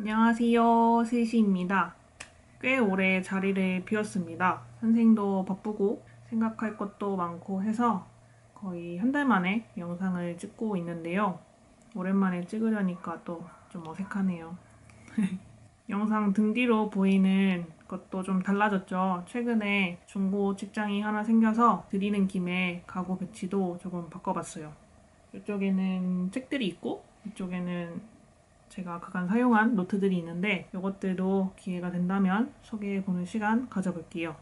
안녕하세요. 스이시입니다. 꽤 오래 자리를 비웠습니다. 선생님도 바쁘고 생각할 것도 많고 해서 거의 한 달 만에 영상을 찍고 있는데요. 오랜만에 찍으려니까 또 좀 어색하네요. 영상 등 뒤로 보이는 것도 좀 달라졌죠. 최근에 중고 직장이 하나 생겨서 드리는 김에 가구 배치도 조금 바꿔봤어요. 이쪽에는 책들이 있고 이쪽에는 제가 그간 사용한 노트들이 있는데 이것들도 기회가 된다면 소개해보는 시간 가져볼게요.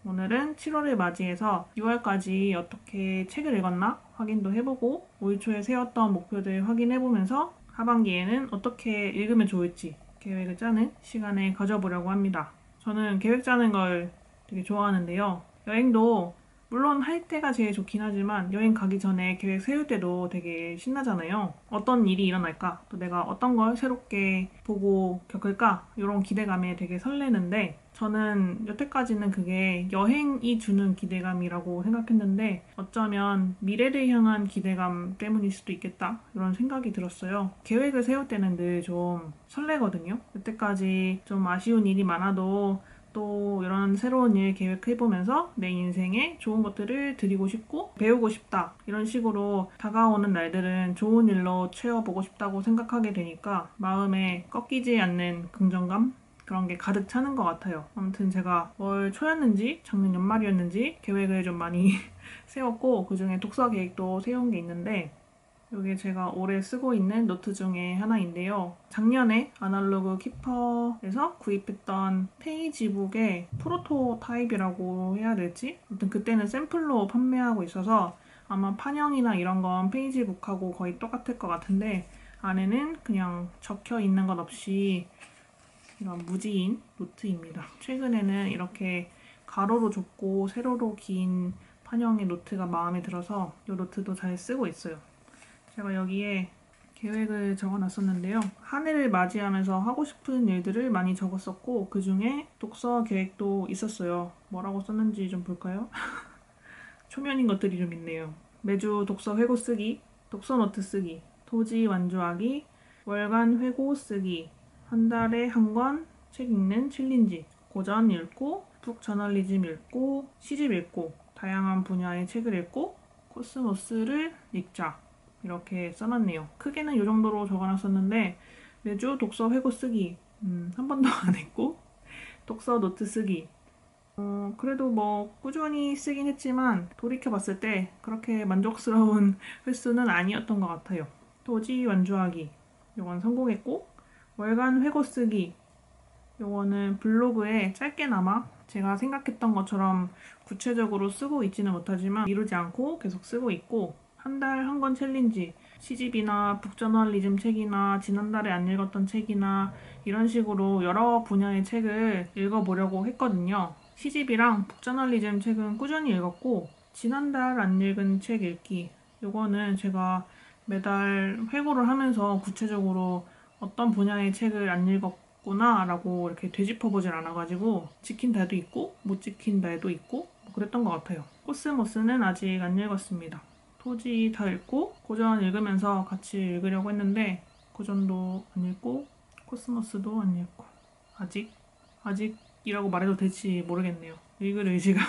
오늘은 7월을 맞이해서 6월까지 어떻게 책을 읽었나 확인도 해보고 올 초에 세웠던 목표들 확인해보면서 하반기에는 어떻게 읽으면 좋을지 계획을 짜는 시간을 가져보려고 합니다. 저는 계획 짜는 걸 되게 좋아하는데요. 여행도 물론 할 때가 제일 좋긴 하지만 여행 가기 전에 계획 세울 때도 되게 신나잖아요. 어떤 일이 일어날까? 또 내가 어떤 걸 새롭게 보고 겪을까? 이런 기대감에 되게 설레는데 저는 여태까지는 그게 여행이 주는 기대감이라고 생각했는데 어쩌면 미래를 향한 기대감 때문일 수도 있겠다 이런 생각이 들었어요. 계획을 세울 때는 늘 좀 설레거든요. 여태까지 좀 아쉬운 일이 많아도 또 이런 새로운 일 계획해보면서 내 인생에 좋은 것들을 드리고 싶고 배우고 싶다 이런 식으로 다가오는 날들은 좋은 일로 채워보고 싶다고 생각하게 되니까 마음에 꺾이지 않는 긍정감 그런 게 가득 차는 것 같아요. 아무튼 제가 월 초였는지 작년 연말이었는지 계획을 좀 많이 세웠고 그중에 독서 계획도 세운 게 있는데 이게 제가 올해 쓰고 있는 노트 중에 하나인데요. 작년에 아날로그 키퍼에서 구입했던 페이지북의 프로토타입이라고 해야 될지? 아무튼 그때는 샘플로 판매하고 있어서 아마 판형이나 이런 건 페이지북하고 거의 똑같을 것 같은데 안에는 그냥 적혀 있는 것 없이 이런 무지인 노트입니다. 최근에는 이렇게 가로로 좁고 세로로 긴 판형의 노트가 마음에 들어서 이 노트도 잘 쓰고 있어요. 제가 여기에 계획을 적어놨었는데요. 한 해를 맞이하면서 하고 싶은 일들을 많이 적었었고 그 중에 독서 계획도 있었어요. 뭐라고 썼는지 좀 볼까요? 초면인 것들이 좀 있네요. 매주 독서 회고 쓰기, 독서 노트 쓰기, 토지 완주하기, 월간 회고 쓰기, 한 달에 한 권 책 읽는 챌린지, 고전 읽고, 북 저널리즘 읽고, 시집 읽고, 다양한 분야의 책을 읽고, 코스모스를 읽자. 이렇게 써놨네요. 크게는 이 정도로 적어놨었는데 매주 독서 회고 쓰기 한 번도 안 했고 독서 노트 쓰기 그래도 뭐 꾸준히 쓰긴 했지만 돌이켜봤을 때 그렇게 만족스러운 횟수는 아니었던 것 같아요. 토지 완주하기 요건 성공했고 월간 회고 쓰기 요거는 블로그에 짧게나마 제가 생각했던 것처럼 구체적으로 쓰고 있지는 못하지만 미루지 않고 계속 쓰고 있고 한 달 한 권 챌린지 시집이나 북저널리즘 책이나 지난달에 안 읽었던 책이나 이런 식으로 여러 분야의 책을 읽어보려고 했거든요. 시집이랑 북저널리즘 책은 꾸준히 읽었고 지난달 안 읽은 책 읽기 요거는 제가 매달 회고를 하면서 구체적으로 어떤 분야의 책을 안 읽었구나 라고 이렇게 되짚어보질 않아가지고 지킨 달도 있고 못 지킨 달도 있고 뭐 그랬던 것 같아요. 코스모스는 아직 안 읽었습니다. 토지 다 읽고 고전 읽으면서 같이 읽으려고 했는데 고전도 안 읽고 코스모스도 안 읽고 아직이라고 말해도 될지 모르겠네요. 읽을 의지가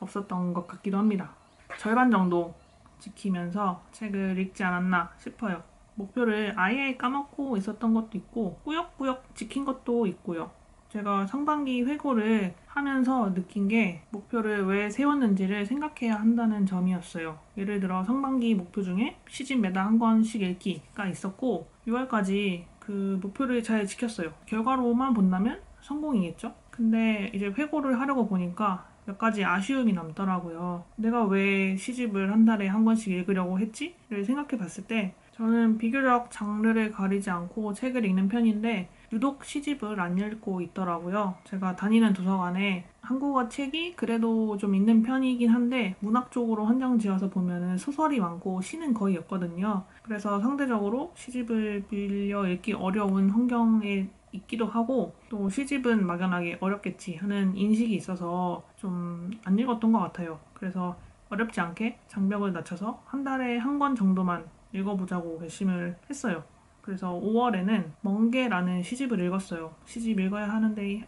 없었던 것 같기도 합니다. 절반 정도 지키면서 책을 읽지 않았나 싶어요. 목표를 아예 까먹고 있었던 것도 있고 꾸역꾸역 지킨 것도 있고요. 제가 상반기 회고를 하면서 느낀 게 목표를 왜 세웠는지를 생각해야 한다는 점이었어요. 예를 들어 상반기 목표 중에 시집 매달 한 권씩 읽기가 있었고 6월까지 그 목표를 잘 지켰어요. 결과로만 본다면 성공이겠죠? 근데 이제 회고를 하려고 보니까 몇 가지 아쉬움이 남더라고요. 내가 왜 시집을 한 달에 한 권씩 읽으려고 했지? 를 생각해 봤을 때 저는 비교적 장르를 가리지 않고 책을 읽는 편인데 유독 시집을 안 읽고 있더라고요. 제가 다니는 도서관에 한국어 책이 그래도 좀 있는 편이긴 한데 문학 쪽으로 한정 지어서 보면은 소설이 많고 시는 거의 없거든요. 그래서 상대적으로 시집을 빌려 읽기 어려운 환경에 있기도 하고 또 시집은 막연하게 어렵겠지 하는 인식이 있어서 좀 안 읽었던 것 같아요. 그래서 어렵지 않게 장벽을 낮춰서 한 달에 한 권 정도만 읽어보자고 결심을 했어요. 그래서 5월에는 멍게라는 시집을 읽었어요. 시집 읽어야 하는데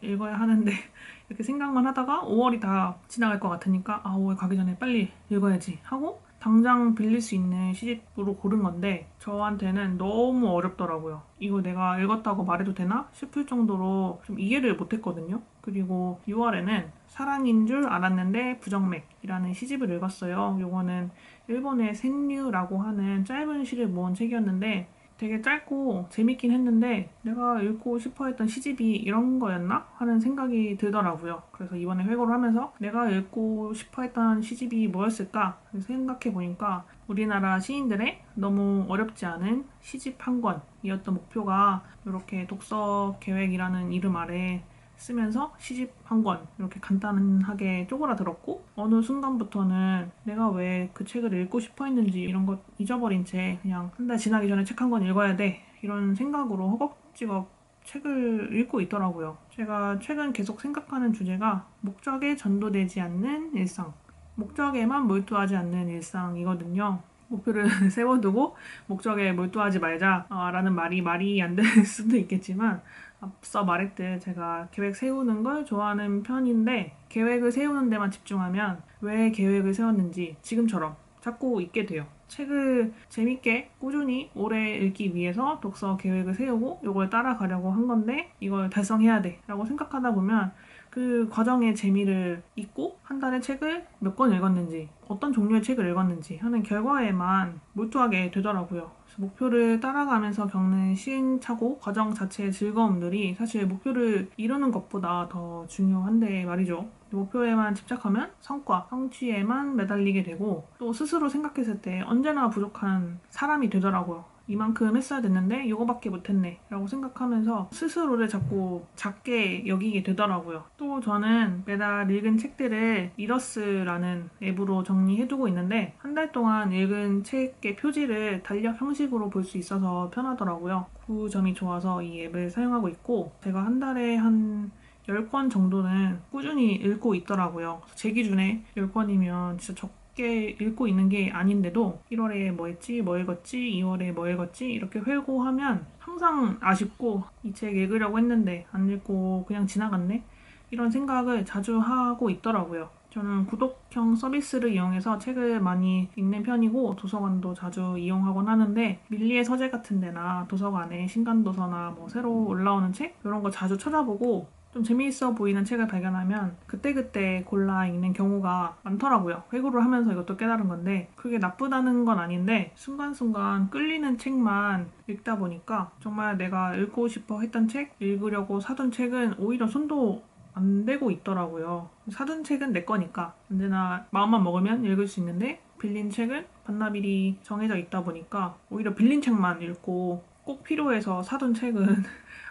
이렇게 생각만 하다가 5월이 다 지나갈 것 같으니까 5월 가기 전에 빨리 읽어야지 하고 당장 빌릴 수 있는 시집으로 고른 건데 저한테는 너무 어렵더라고요. 이거 내가 읽었다고 말해도 되나 싶을 정도로 좀 이해를 못했거든요. 그리고 6월에는 사랑인 줄 알았는데 부정맥이라는 시집을 읽었어요. 요거는 일본의 생류라고 하는 짧은 시를 모은 책이었는데 되게 짧고 재밌긴 했는데 내가 읽고 싶어 했던 시집이 이런 거였나? 하는 생각이 들더라고요. 그래서 이번에 회고를 하면서 내가 읽고 싶어 했던 시집이 뭐였을까? 생각해 보니까 우리나라 시인들의 너무 어렵지 않은 시집 한 권이었던 목표가 이렇게 독서 계획이라는 이름 아래 쓰면서 시집 한 권 이렇게 간단하게 쪼그라들었고 어느 순간부터는 내가 왜 그 책을 읽고 싶어 했는지 이런 것 잊어버린 채 그냥 한 달 지나기 전에 책 한 권 읽어야 돼 이런 생각으로 허겁지겁 책을 읽고 있더라고요. 제가 최근 계속 생각하는 주제가 목적에 전도되지 않는 일상, 목적에만 몰두하지 않는 일상이거든요. 목표를 세워두고 목적에 몰두하지 말자라는 말이 안 될 수도 있겠지만 앞서 말했듯 제가 계획 세우는 걸 좋아하는 편인데 계획을 세우는 데만 집중하면 왜 계획을 세웠는지 지금처럼 자꾸 잊게 돼요. 책을 재밌게 꾸준히 오래 읽기 위해서 독서 계획을 세우고 이걸 따라가려고 한 건데 이걸 달성해야 돼 라고 생각하다 보면 그 과정의 재미를 잊고 한 달에 책을 몇 권 읽었는지 어떤 종류의 책을 읽었는지 하는 결과에만 몰두하게 되더라고요. 목표를 따라가면서 겪는 시행착오 과정 자체의 즐거움들이 사실 목표를 이루는 것보다 더 중요한데 말이죠. 목표에만 집착하면 성과, 성취에만 매달리게 되고 또 스스로 생각했을 때 언제나 부족한 사람이 되더라고요. 이만큼 했어야 됐는데 이거밖에 못했네 라고 생각하면서 스스로를 자꾸 작게 여기게 되더라고요. 또 저는 매달 읽은 책들을 리더스라는 앱으로 정리해두고 있는데 한 달 동안 읽은 책의 표지를 달력 형식으로 볼 수 있어서 편하더라고요. 그 점이 좋아서 이 앱을 사용하고 있고 제가 한 달에 한 10권 정도는 꾸준히 읽고 있더라고요. 제 기준에 10권이면 진짜 적게 읽고 있는 게 아닌데도 1월에 뭐 했지, 뭐 읽었지, 2월에 뭐 읽었지 이렇게 회고하면 항상 아쉽고 이 책 읽으려고 했는데 안 읽고 그냥 지나갔네? 이런 생각을 자주 하고 있더라고요. 저는 구독형 서비스를 이용해서 책을 많이 읽는 편이고 도서관도 자주 이용하곤 하는데 밀리의 서재 같은 데나 도서관에 신간도서나 뭐 새로 올라오는 책 이런 거 자주 찾아보고 좀 재미있어 보이는 책을 발견하면 그때그때 골라 읽는 경우가 많더라고요. 회고를 하면서 이것도 깨달은 건데 그게 나쁘다는 건 아닌데 순간순간 끌리는 책만 읽다 보니까 정말 내가 읽고 싶어 했던 책, 읽으려고 사둔 책은 오히려 손도 안 대고 있더라고요. 사둔 책은 내 거니까 언제나 마음만 먹으면 읽을 수 있는데 빌린 책은 반납일이 정해져 있다 보니까 오히려 빌린 책만 읽고 꼭 필요해서 사둔 책은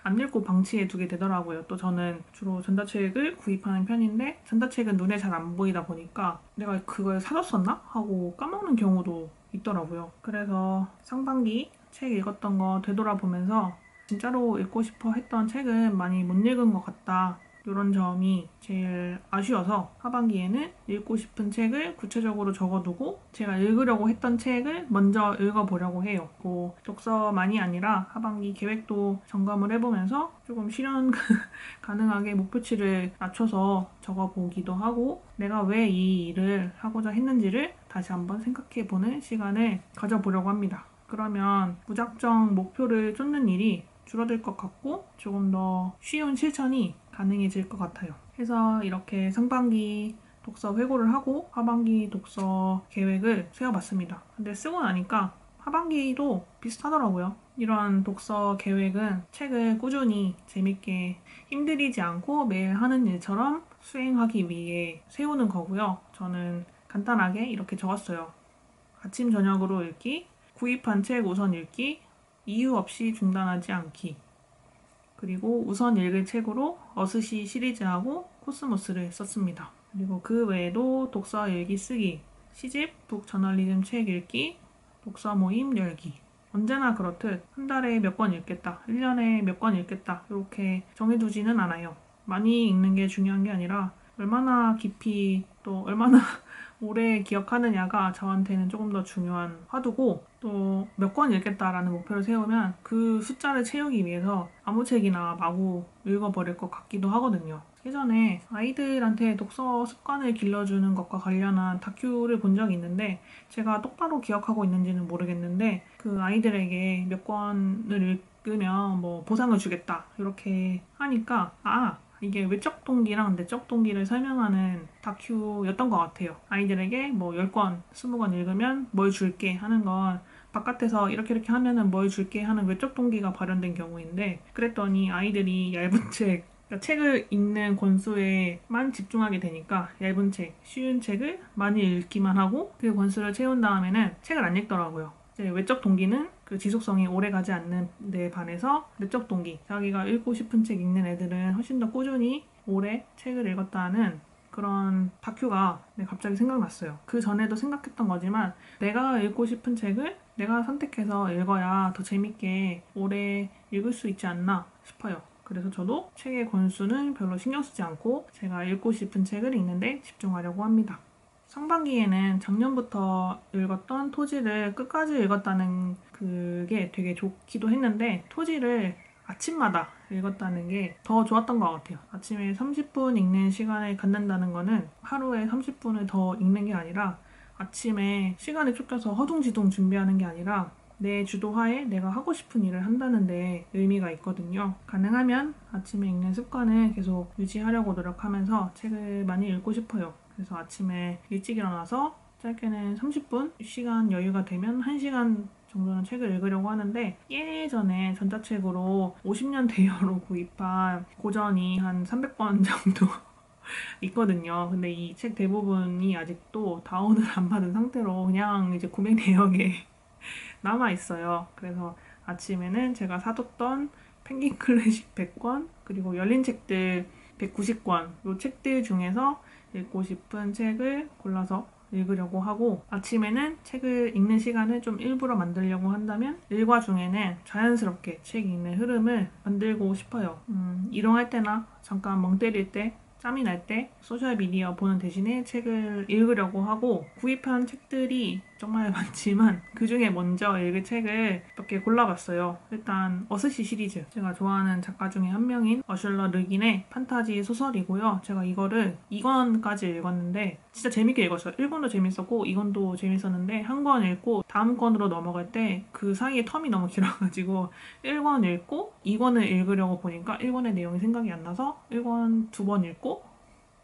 안 읽고 방치해 두게 되더라고요. 또 저는 주로 전자책을 구입하는 편인데 전자책은 눈에 잘 안 보이다 보니까 내가 그걸 사뒀었나? 하고 까먹는 경우도 있더라고요. 그래서 상반기 책 읽었던 거 되돌아보면서 진짜로 읽고 싶어 했던 책은 많이 못 읽은 것 같다. 이런 점이 제일 아쉬워서 하반기에는 읽고 싶은 책을 구체적으로 적어두고 제가 읽으려고 했던 책을 먼저 읽어보려고 해요. 뭐 독서만이 아니라 하반기 계획도 점검을 해보면서 조금 실현 가능하게 목표치를 낮춰서 적어보기도 하고 내가 왜 이 일을 하고자 했는지를 다시 한번 생각해보는 시간을 가져보려고 합니다. 그러면 무작정 목표를 쫓는 일이 줄어들 것 같고 조금 더 쉬운 실천이 가능해질 것 같아요. 그래서 이렇게 상반기 독서 회고를 하고 하반기 독서 계획을 세워봤습니다. 근데 쓰고 나니까 하반기도 비슷하더라고요. 이런 독서 계획은 책을 꾸준히 재밌게 힘들이지 않고 매일 하는 일처럼 수행하기 위해 세우는 거고요. 저는 간단하게 이렇게 적었어요. 아침 저녁으로 읽기, 구입한 책 우선 읽기, 이유 없이 중단하지 않기. 그리고 우선 읽을 책으로 어스시 시리즈하고 코스모스를 썼습니다. 그리고 그 외에도 독서 일기 쓰기, 시집, 북 저널리즘 책 읽기, 독서 모임 열기. 언제나 그렇듯 한 달에 몇 권 읽겠다, 1년에 몇 권 읽겠다 이렇게 정해두지는 않아요. 많이 읽는 게 중요한 게 아니라 얼마나 깊이 또 얼마나 오래 기억하느냐가 저한테는 조금 더 중요한 화두고 또 몇 권 읽겠다라는 목표를 세우면 그 숫자를 채우기 위해서 아무 책이나 마구 읽어버릴 것 같기도 하거든요. 예전에 아이들한테 독서 습관을 길러주는 것과 관련한 다큐를 본 적이 있는데 제가 똑바로 기억하고 있는지는 모르겠는데 그 아이들에게 몇 권을 읽으면 뭐 보상을 주겠다 이렇게 하니까 이게 외적 동기랑 내적 동기를 설명하는 다큐였던 것 같아요. 아이들에게 뭐 10권, 20권 읽으면 뭘 줄게 하는 건 바깥에서 이렇게 하면은 뭘 줄게 하는 외적 동기가 발현된 경우인데 그랬더니 아이들이 얇은 그러니까 책을 읽는 권수에만 집중하게 되니까 얇은 책, 쉬운 책을 많이 읽기만 하고 그 권수를 채운 다음에는 책을 안 읽더라고요. 이제 외적 동기는 그 지속성이 오래 가지 않는 데 반해서 내적 동기, 자기가 읽고 싶은 책 읽는 애들은 훨씬 더 꾸준히 오래 책을 읽었다는 그런 다큐가 갑자기 생각났어요. 그 전에도 생각했던 거지만 내가 읽고 싶은 책을 내가 선택해서 읽어야 더 재밌게 오래 읽을 수 있지 않나 싶어요. 그래서 저도 책의 권수는 별로 신경 쓰지 않고 제가 읽고 싶은 책을 읽는데 집중하려고 합니다. 상반기에는 작년부터 읽었던 토지를 끝까지 읽었다는 그게 되게 좋기도 했는데 토지를 아침마다 읽었다는 게 더 좋았던 것 같아요. 아침에 30분 읽는 시간을 갖는다는 거는 하루에 30분을 더 읽는 게 아니라 아침에 시간에 쫓겨서 허둥지둥 준비하는 게 아니라 내 주도하에 내가 하고 싶은 일을 한다는 데 의미가 있거든요. 가능하면 아침에 읽는 습관을 계속 유지하려고 노력하면서 책을 많이 읽고 싶어요. 그래서 아침에 일찍 일어나서 짧게는 30분, 시간 여유가 되면 1시간 정도는 책을 읽으려고 하는데 예전에 전자책으로 50년 대여로 구입한 고전이 한 300권 정도 있거든요. 근데 이 책 대부분이 아직도 다운을 안 받은 상태로 그냥 이제 구매 내역에 남아있어요. 그래서 아침에는 제가 사뒀던 펭귄 클래식 100권 그리고 열린 책들 190권 이 책들 중에서 읽고 싶은 책을 골라서 읽으려고 하고 아침에는 책을 읽는 시간을 좀 일부러 만들려고 한다면 일과 중에는 자연스럽게 책 읽는 흐름을 만들고 싶어요. 일용할 때나 잠깐 멍 때릴 때 짬이 날 때 소셜미디어 보는 대신에 책을 읽으려고 하고 구입한 책들이 정말 많지만 그중에 먼저 읽을 책을 몇 개 골라봤어요. 일단 어스시 시리즈 제가 좋아하는 작가 중에 한 명인 어슐러 르긴의 판타지 소설이고요. 제가 이거를 2권까지 읽었는데 진짜 재밌게 읽었어요. 1권도 재밌었고 2권도 재밌었는데 한 권 읽고 다음 권으로 넘어갈 때 그 사이에 텀이 너무 길어가지고 1권 읽고 2권을 읽으려고 보니까 1권의 내용이 생각이 안 나서 1권 2번 읽고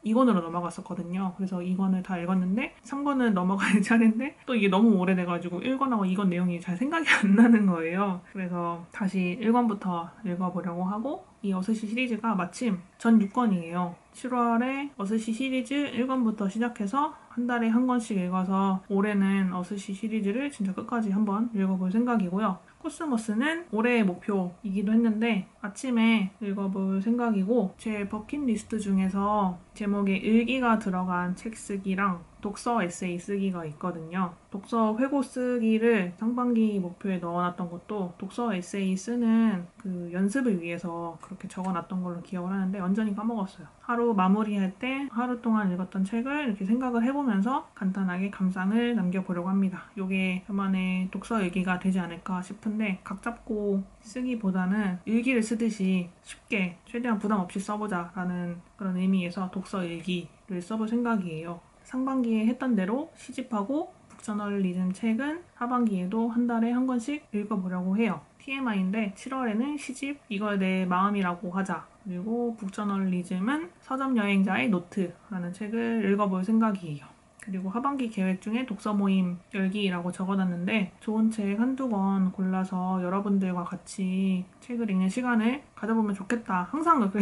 2권으로 넘어갔었거든요. 그래서 2권을 다 읽었는데 3권은 넘어갈 차례인데 또 이게 너무 오래돼가지고 1권하고 2권 내용이 잘 생각이 안 나는 거예요. 그래서 다시 1권부터 읽어보려고 하고 이 어스시 시리즈가 마침 전 6권이에요. 7월에 어스시 시리즈 1권부터 시작해서 한 달에 한 권씩 읽어서 올해는 어스시 시리즈를 진짜 끝까지 한번 읽어볼 생각이고요. 코스모스는 올해의 목표이기도 했는데 아침에 읽어볼 생각이고 제 버킷리스트 중에서 제목에 일기가 들어간 책 쓰기랑 독서 에세이 쓰기가 있거든요. 독서 회고 쓰기를 상반기 목표에 넣어놨던 것도 독서 에세이 쓰는 그 연습을 위해서 그렇게 적어놨던 걸로 기억을 하는데 완전히 까먹었어요. 하루 마무리할 때 하루 동안 읽었던 책을 이렇게 생각을 해보면서 간단하게 감상을 남겨보려고 합니다. 이게 저만의 독서 일기가 되지 않을까 싶은데 각 잡고 쓰기보다는 일기를 쓰듯이 쉽게 최대한 부담 없이 써보자라는 그런 의미에서 독서 일기를 써볼 생각이에요. 상반기에 했던 대로 시집하고 북저널리즘 책은 하반기에도 한 달에 한 권씩 읽어보려고 해요. TMI인데 7월에는 시집 이걸 내 마음이라고 하자 그리고 북저널리즘은 서점 여행자의 노트라는 책을 읽어볼 생각이에요. 그리고 하반기 계획 중에 독서 모임 열기라고 적어놨는데 좋은 책 한두 권 골라서 여러분들과 같이 책을 읽는 시간을 가져보면 좋겠다. 항상 그렇게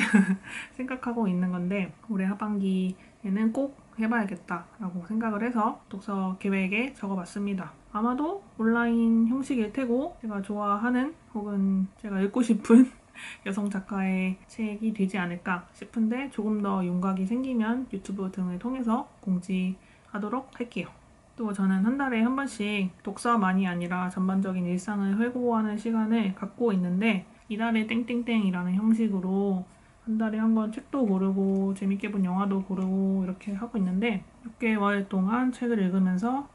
생각하고 있는 건데 올해 하반기에는 꼭 해봐야겠다라고 생각을 해서 독서 계획에 적어봤습니다. 아마도 온라인 형식일 테고 제가 좋아하는 혹은 제가 읽고 싶은 여성 작가의 책이 되지 않을까 싶은데 조금 더 윤곽이 생기면 유튜브 등을 통해서 공지하도록 할게요. 또 저는 한 달에 한 번씩 독서만이 아니라 전반적인 일상을 회고하는 시간을 갖고 있는데 이달의 땡땡땡이라는 형식으로 한 달에 한 권 책도 고르고 재밌게 본 영화도 고르고 이렇게 하고 있는데 6개월 동안 책을 읽으면서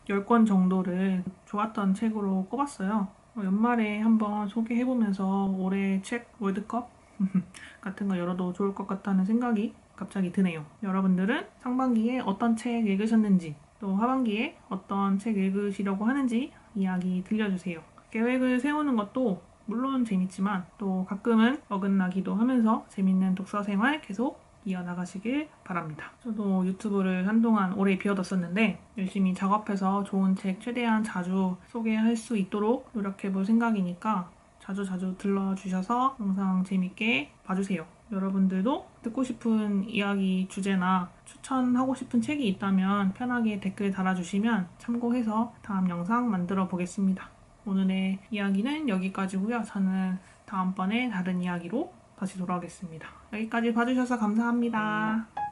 10권 정도를 좋았던 책으로 꼽았어요. 연말에 한번 소개해보면서 올해 책 월드컵 같은 거 열어도 좋을 것 같다는 생각이 갑자기 드네요. 여러분들은 상반기에 어떤 책 읽으셨는지 또 하반기에 어떤 책 읽으시려고 하는지 이야기 들려주세요. 계획을 세우는 것도 물론 재밌지만 또 가끔은 어긋나기도 하면서 재밌는 독서 생활 계속 이어나가시길 바랍니다. 저도 유튜브를 한동안 오래 비워뒀었는데 열심히 작업해서 좋은 책 최대한 자주 소개할 수 있도록 노력해볼 생각이니까 자주 들러주셔서 영상 재밌게 봐주세요. 여러분들도 듣고 싶은 이야기 주제나 추천하고 싶은 책이 있다면 편하게 댓글 달아주시면 참고해서 다음 영상 만들어 보겠습니다. 오늘의 이야기는 여기까지고요. 저는 다음번에 다른 이야기로 다시 돌아오겠습니다. 여기까지 봐주셔서 감사합니다.